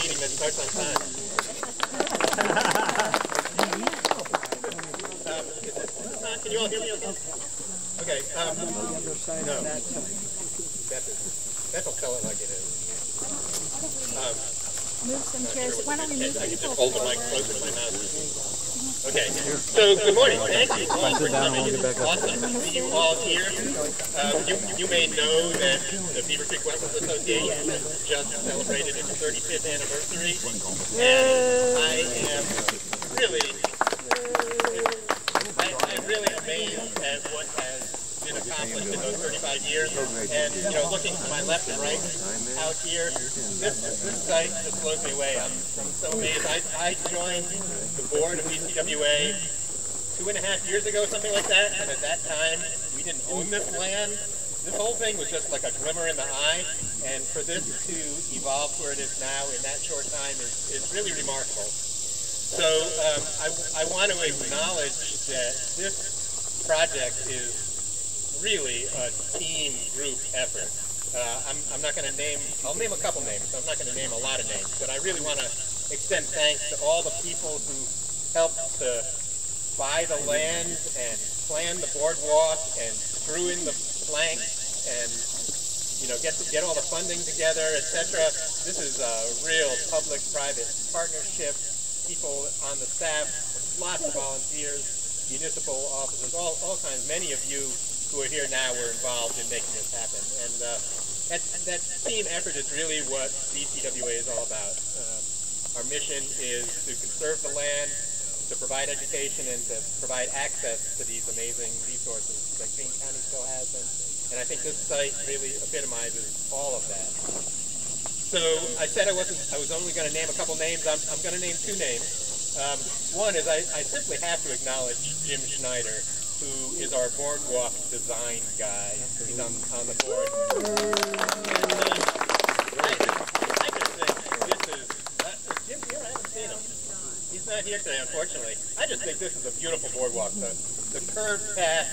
meeting that starts on time. Is this on? Can you all hear me okay? Okay. No. That'll tell it like it is. Move some chairs. Why don't we move I can people just hold the mic closer to my mouth. Okay. So, good morning. Thank you all for coming. It's awesome to see you all here. You may know that the Beaver Creek Wetlands Association has just celebrated its 35th anniversary, and I am really amazed at what has been accomplished in those 35 years. And, you know, looking to my left and right out here, this site just blows me away. I'm so amazed. I joined the board of BCWA 2.5 years ago, something like that, and at that time, we didn't own this land. This whole thing was just like a glimmer in the eye, and for this to evolve to where it is now in that short time is really remarkable. So I want to acknowledge that this project is really a team group effort. I'm not going to name, I'll name a couple names, so I'm not going to name a lot of names, but I really want to extend thanks to all the people who helped to buy the land and plan the boardwalk and screw in the planks and, you know, get all the funding together, etc. This is a real public-private partnership. People on the staff, lots of volunteers, municipal officers, all kinds. Many of you who are here now were involved in making this happen. And that team effort is really what BCWA is all about. Our mission is to conserve the land, to provide education, and to provide access to these amazing resources that Greene County still has. And I think this site really epitomizes all of that. So I said I was only going to name a couple names. I'm going to name two names. One is I simply have to acknowledge Jim Schneider, who is our boardwalk design guy. He's on the board. And I just think this is, Jim's here? I haven't seen him. He's not here today, unfortunately. I just think this is a beautiful boardwalk. The curved path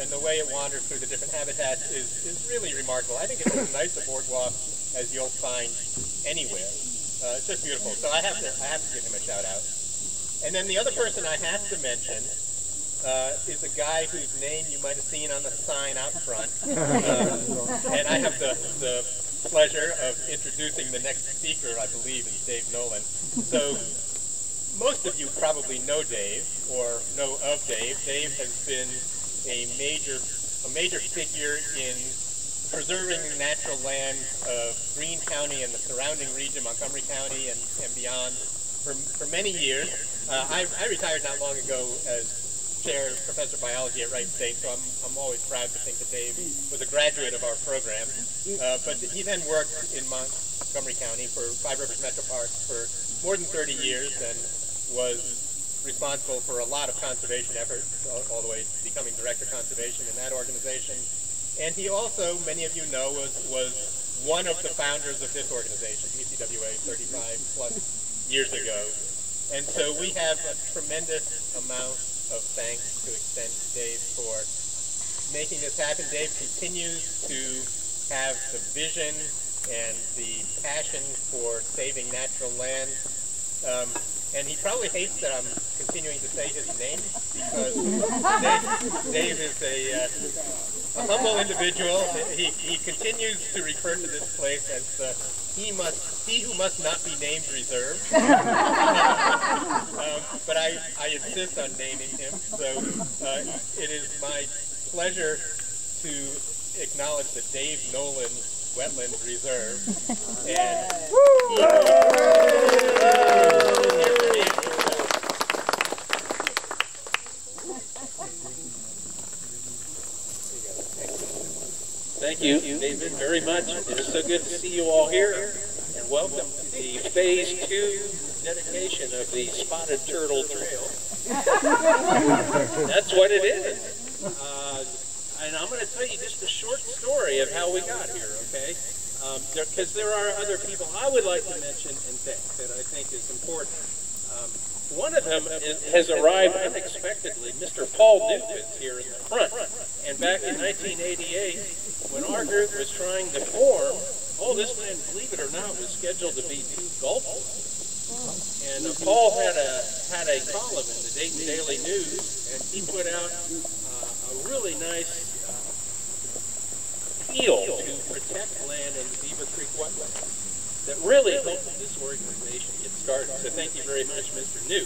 and the way it wanders through the different habitats is really remarkable. I think it's as nice a boardwalk as you'll find anywhere. It's just beautiful. So I have to give him a shout out. And then the other person I have to mention is a guy whose name you might have seen on the sign out front. And I have the pleasure of introducing the next speaker, I believe, is Dave Nolin. So most of you probably know Dave or know of Dave. Dave has been a major figure in preserving the natural lands of Greene County and the surrounding region, Montgomery County and beyond, for many years. I retired not long ago as chair, professor of biology at Wright State, so I'm always proud to think that Dave was a graduate of our program. But he then worked in Montgomery County for Five Rivers Metro Parks for more than 30 years and was responsible for a lot of conservation efforts, all the way to becoming director of conservation in that organization. And he also, many of you know, was one of the founders of this organization, BCWA, 35 plus years ago. And so we have a tremendous amount of thanks to extend to Dave for making this happen. Dave continues to have the vision and the passion for saving natural lands. And he probably hates that I'm continuing to say his name, because Dave is a humble individual. He continues to refer to this place as the he who must not be named reserve. But I insist on naming him. So it is my pleasure to acknowledge the Dave Nolin Wetland Reserve. And Thank you, David, very much. It is so good to see you all here, and welcome to the Phase 2 dedication of the Spotted Turtle Trail. That's what it is. And I'm going to tell you just a short story of how we got here, okay? Because there are other people I would like to mention and thank that I think is important. One of them has arrived unexpectedly. Mr. Paul Duke is here in the front. And back in 1988, when our group was trying to form all this land, believe it or not, was scheduled to be 2 golf courses. And Paul had a column in the Dayton Daily News, and he put out a really nice appeal to protect land in the Beaver Creek Wetlands that really helped this organization get started. So thank you very much, Mr. New.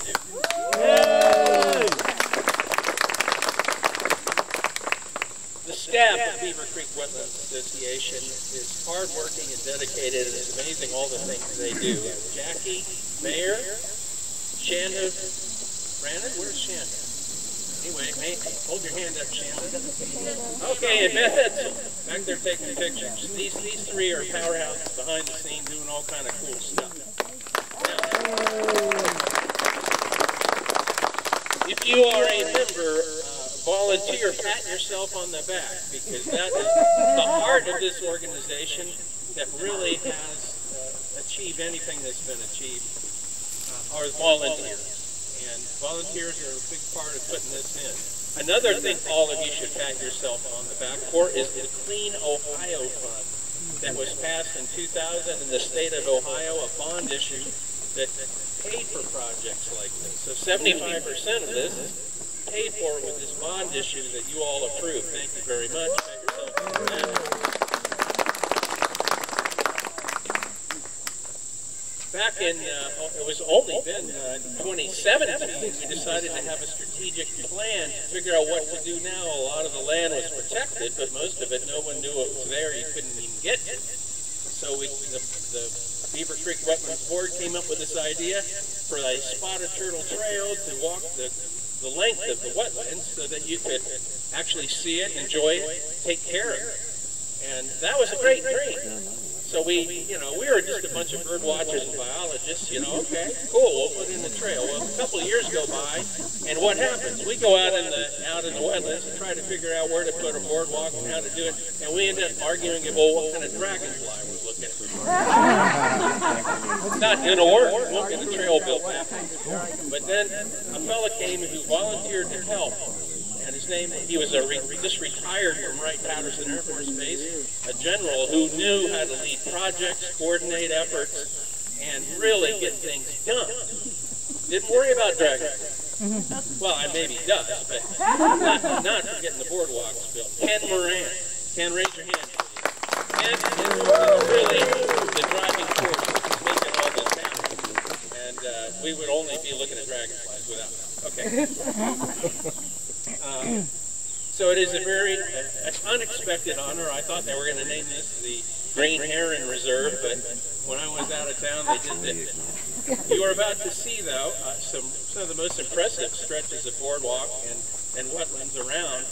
The staff of Beaver Creek Wetlands Association is hardworking and dedicated, and it's amazing all the things they do. Jackie, Mayor, Shanda, Brandon, where's Shanda? Anyway, hold your hand up, Shanda. Okay, and Beth Edsel, back there taking pictures. These 3 are powerhouses behind the scenes doing all kind of cool stuff. Now, if you are a member, volunteer, pat yourself on the back, because that is the heart of this organization that really has achieved anything that's been achieved, are volunteers. And volunteers are a big part of putting this in. Another thing all of you should pat yourself on the back for is the Clean Ohio Fund that was passed in 2000 in the state of Ohio, a bond issue that paid for projects like this. So 75% of this is paid for with this bond issue that you all approved. Thank you very much. Pat yourself on the back. Back in, it was only been 2017, we decided to have a strategic plan to figure out what to do now. A lot of the land was protected, but most of it, no one knew it was there. You couldn't even get to it. So the Beaver Creek Wetlands Board came up with this idea for a spotted turtle trail to walk the length of the wetlands so that you could actually see it, enjoy it, take care of it. And that was a great dream. So we were just a bunch of bird watchers and biologists, okay, cool, we'll put in the trail. Well, a couple of years go by, and what happens? We go out in the wetlands and try to figure out where to put a boardwalk and how to do it, and we end up arguing about what kind of dragonfly we're looking at. It's not going to work. We won't get the trail built back. But then a fella came who volunteered to help. And his name, he was just retired from Wright-Patterson Air Force Base, a general who knew how to lead projects, coordinate efforts, and really get things done. Didn't worry about dragonflies. Well, maybe he does, but not for getting the boardwalks built. Ken Moran. Ken, raise your hand, please. Ken is really the driving force that's making all this happen. And we would only be looking at dragonflies without him. Okay. So it is a very unexpected honor. I thought they were going to name this the Green Heron Reserve, but when I was out of town, they did this. You are about to see, though, some of the most impressive stretches of boardwalk and wetlands around,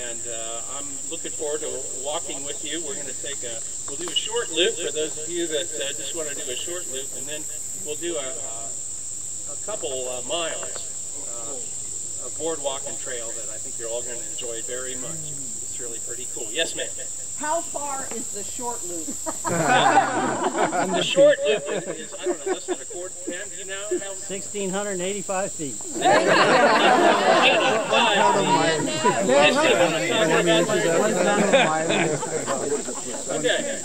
and I'm looking forward to walking with you. We're going to we'll do a short loop for those of you that just want to do a short loop, and then we'll do a couple miles. A boardwalk and trail that I think you're all going to enjoy very much. It's really pretty cool. Yes, ma'am. How far is the short loop? The short loop is, I don't know, less than a quarter. Ken, do you know how? 1,685 feet. 1,685 feet. Okay.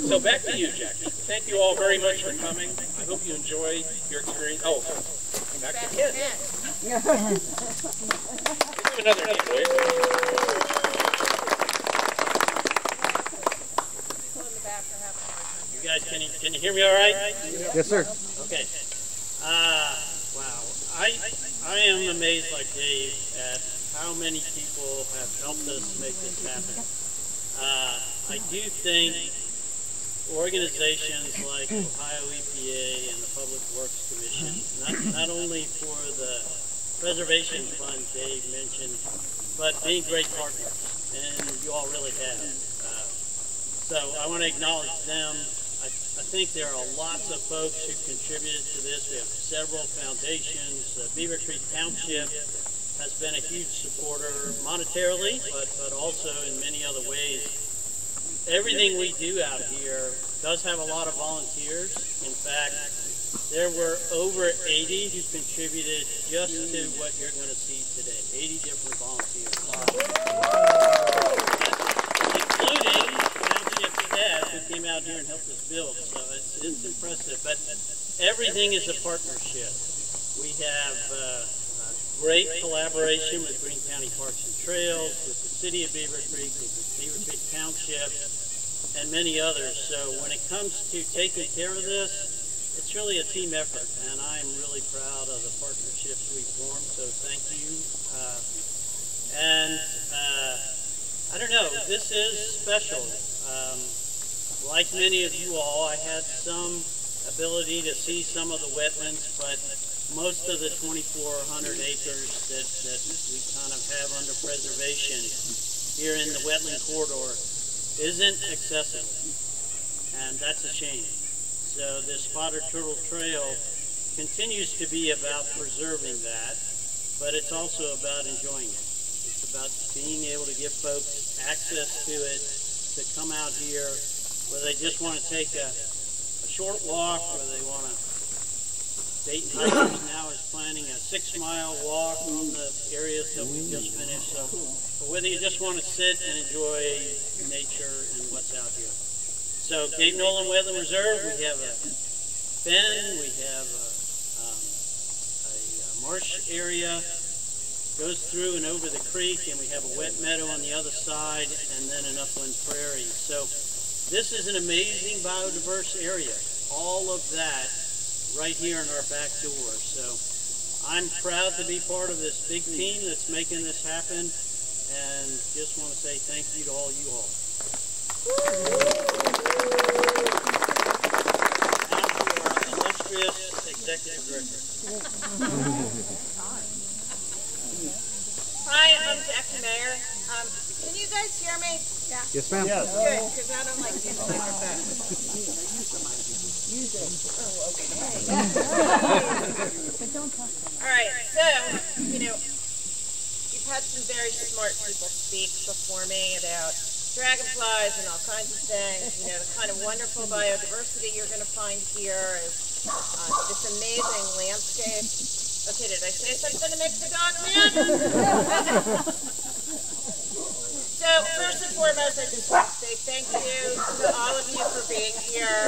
So back to you, Jackie. Thank you all very much for coming. I hope you enjoy your experience. Oh, back to Ken. Another hand, You guys, can you hear me all right? Yes, sir. Okay. Wow. I am amazed, like Dave, at how many people have helped us make this happen. I do think organizations like Ohio EPA and the Public Works Commission, not only for the preservation fund Dave mentioned, but being great partners, and you all really have. So I want to acknowledge them. I think there are lots of folks who contributed to this. We have several foundations. Beaver Creek Township has been a huge supporter monetarily, but also in many other ways. Everything we do out here does have a lot of volunteers. In fact, there were over 80 who contributed just to what you're going to see today. 80 different volunteers. Including township staff who came out here and helped us build, so it's impressive. But everything is a partnership. We have great collaboration with Greene County Parks and Trails, with the City of Beaver Creek, with the Beaver Creek Township, and many others. So when it comes to taking care of this, it's really a team effort, and I'm really proud of the partnerships we've formed, so thank you. I don't know, this is special. Like many of you all, I had some ability to see some of the wetlands, but most of the 2,400 acres that we kind of have under preservation here in the wetland corridor isn't accessible, and that's a shame. So this Spotted Turtle Trail continues to be about preserving that, but it's also about enjoying it. It's about being able to give folks access to it, to come out here, whether they just want to take a short walk, whether they want to, Dayton Hikers now is planning a 6-mile walk on the areas that we just finished, so whether you just want to sit and enjoy nature and what's out here. So Cape Nolin Wetland Reserve, we have a bend, we have a marsh area, goes through and over the creek, and we have a wet meadow on the other side, and then an upland prairie. So this is an amazing biodiverse area. All of that right here in our back door. So I'm proud to be part of this big team that's making this happen, and just want to say thank you to all you all. Now to our illustrious executive director. Hi, I'm Jackie Mayer. Can you guys hear me? Yeah. Yes, ma'am. Good, because I don't like using my microphone. Use it. Oh, okay. But don't talk so much. All right, so, you've had some very smart people speak before me about dragonflies and all kinds of things. The kind of wonderful biodiversity you're going to find here is this amazing landscape. Okay, did I say something to make the dog mad? So, first and foremost, I just want to say thank you to all of you for being here.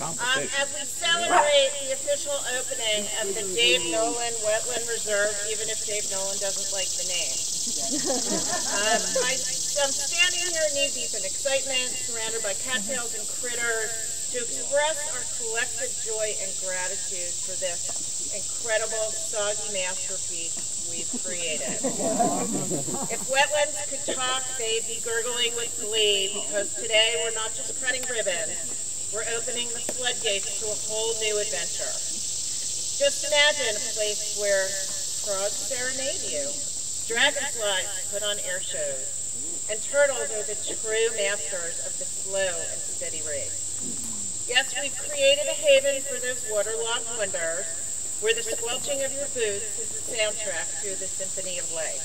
As we celebrate the official opening of the Dave Nolin Wetland Reserve, even if Dave Nolin doesn't like the name. I'm standing here knee-deep in excitement, surrounded by cattails and critters, to express our collective joy and gratitude for this incredible soggy masterpiece we've created. If wetlands could talk, they'd be gurgling with glee, because today we're not just cutting ribbons, we're opening the floodgates to a whole new adventure. Just imagine a place where frogs serenade you, dragonflies put on air shows, and turtles are the true masters of the slow and steady race. Yes, we've created a haven for those waterlogged wonders, where the squelching of your boots is the soundtrack to the symphony of life.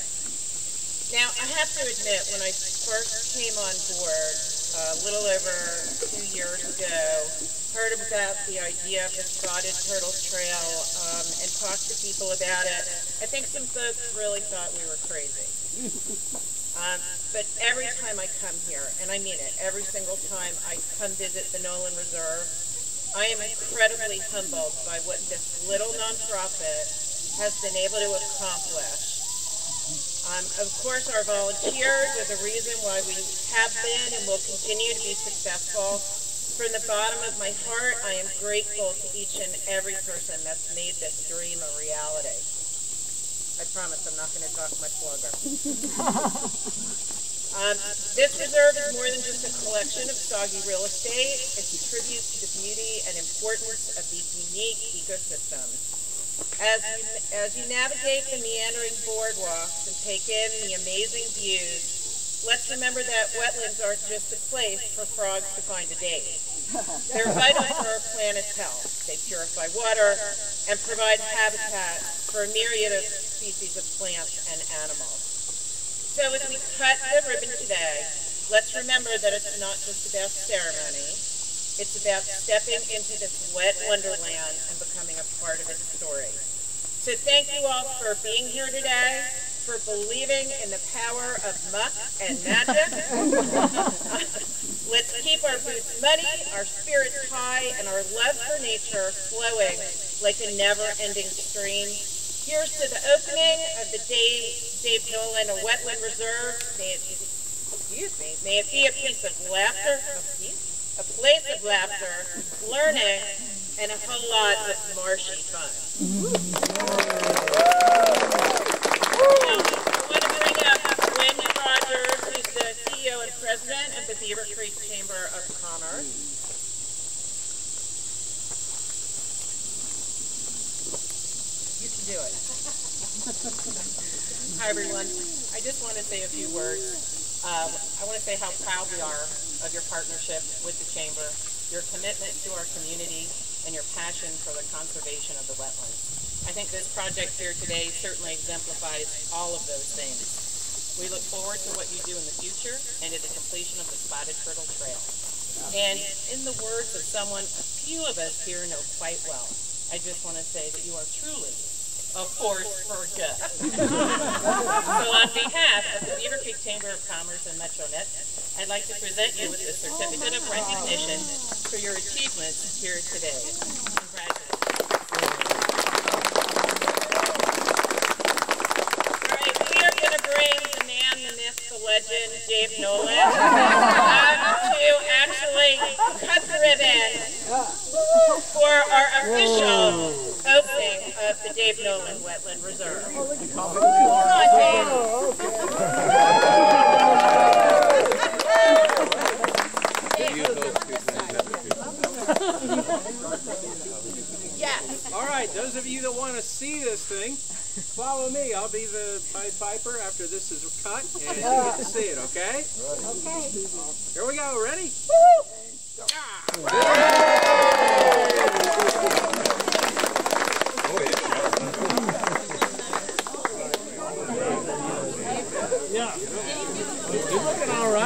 Now, I have to admit, when I first came on board a little over 2 years ago, heard about the idea of the Spotted Turtle Trail, and talked to people about it, I think some folks really thought we were crazy. But every time I come here, and I mean it, every single time I come visit the Nolin Reserve, I am incredibly humbled by what this little nonprofit has been able to accomplish. Of course, our volunteers are the reason why we have been and will continue to be successful. From the bottom of my heart, I am grateful to each and every person that's made this dream a reality. I promise I'm not going to talk much longer. This reserve is more than just a collection of soggy real estate. It's a tribute to the beauty and importance of these unique ecosystems. As you navigate the meandering boardwalks and take in the amazing views, let's remember that wetlands aren't just a place for frogs to find a date. They're vital for our planet's health. They purify water and provide habitat for a myriad of species of plants and animals. So as we cut the ribbon today, let's remember that it's not just about ceremony. It's about stepping into this wet wonderland and becoming a part of its story. So thank you all for being here today. for believing in the power of muck and magic. Let's keep our boots muddy, our spirits high, and our love for nature flowing like a never-ending stream. Here's to the opening of the Dave Nolin Wetland Reserve. May it be a place of laughter, a place of laughter, learning, and a whole lot of marshy fun. Now, I want to bring up Wendy Rogers, who's the CEO and president of the Beaver Creek Chamber of Commerce. You can do it. Hi, everyone. I just want to say a few words. I want to say how proud we are of your partnership with the Chamber, your commitment to our community, and your passion for the conservation of the wetlands. I think this project here today certainly exemplifies all of those things. We look forward to what you do in the future and to the completion of the Spotted Turtle Trail. And in the words of someone a few of us here know quite well, I just want to say that you are truly a force for good. So on behalf of the Beaver Creek Chamber of Commerce and MetroNet, I'd like to present you with a certificate of recognition for your achievements here today. Congratulations. All right, we are going to bring the man, the myth, the legend, Dave Nolin, to actually cut the ribbon for our official opening of the Dave Nolin Wetland Reserve. Come on, Dave. Yes. All right, those of you that want to see this thing, follow me. I'll be the Pied Piper after this is cut, and you get to see it, okay? Okay. Here we go. Ready? Yeah. You're looking all right.